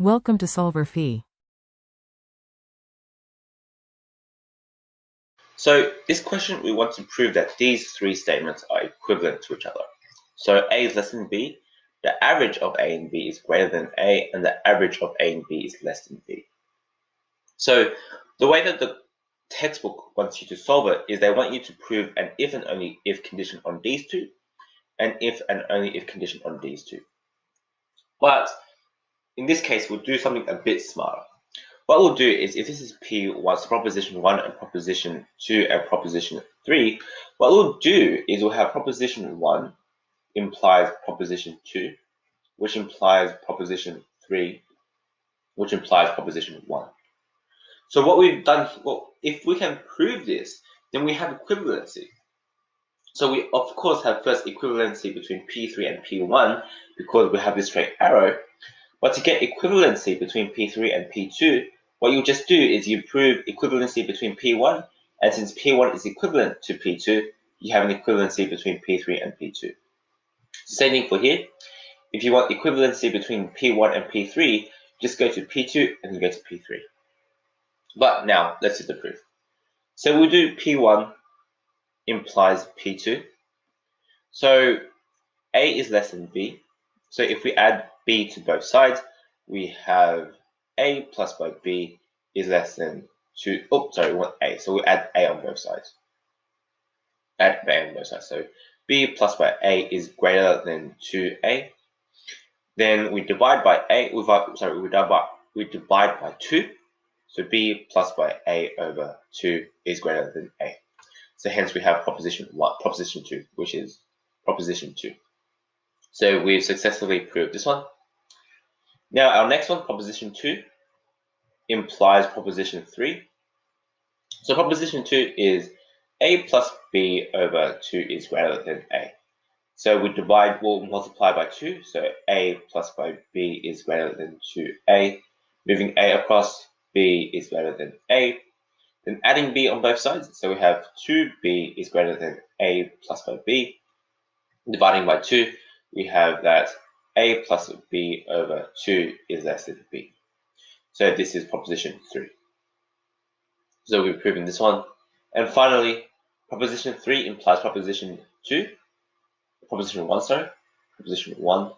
Welcome to solverfy. So this question, we want to prove that these three statements are equivalent to each other. So A is less than B, the average of A and B is greater than A, and the average of A and B is less than B. So the way that the textbook wants you to solve it is they want you to prove an if and only if condition on these two, and if and only if condition on these two. But in this case, we'll do something a bit smarter. What we'll do is, if this is P1, so proposition 1 and proposition 2 and proposition 3, what we'll do is we'll have proposition 1 implies proposition 2, which implies proposition 3, which implies proposition 1. So what we've done, well, if we can prove this, then we have equivalency. So we, of course, have first equivalency between P3 and P1 because we have this straight arrow. But to get equivalency between P3 and P2, what you just do is you prove equivalency between P1, and since P1 is equivalent to P2, you have an equivalency between P3 and P2. Same thing for here. If you want equivalency between P1 and P3, just go to P2 and then go to P3. But now, let's do the proof. So we'll do P1 implies P2. So A is less than B. So if we add B to both sides, we have A plus by B is less than 2. Oh, sorry, we want A. So we add A on both sides. Add A on both sides. So B plus by A is greater than 2A. Then we divide by A. We divide by 2. So B plus by A over 2 is greater than A. So hence we have proposition 2, which is proposition 2. So we've successfully proved this one. Now our next one, proposition 2, implies proposition 3. So proposition 2 is A plus B over 2 is greater than A. So we'll multiply by 2. So A plus by B is greater than 2A. Moving A across, B is greater than A. Then adding B on both sides. So we have 2B is greater than A plus by B. Dividing by 2, we have that A plus B over 2 is less than B. So this is proposition 3. So we've proven this one. And finally, proposition 3 implies proposition 1.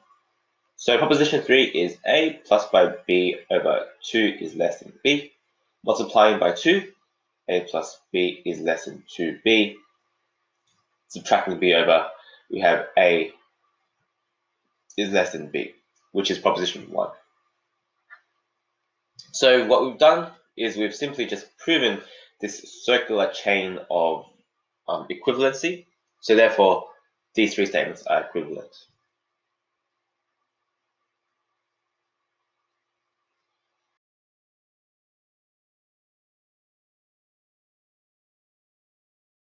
So proposition 3 is A plus by B over 2 is less than B. Multiplying by 2, A plus B is less than 2B. Subtracting B over, we have A is less than B, which is proposition 1. So what we've done is we've simply just proven this circular chain of equivalency. So therefore, these three statements are equivalent.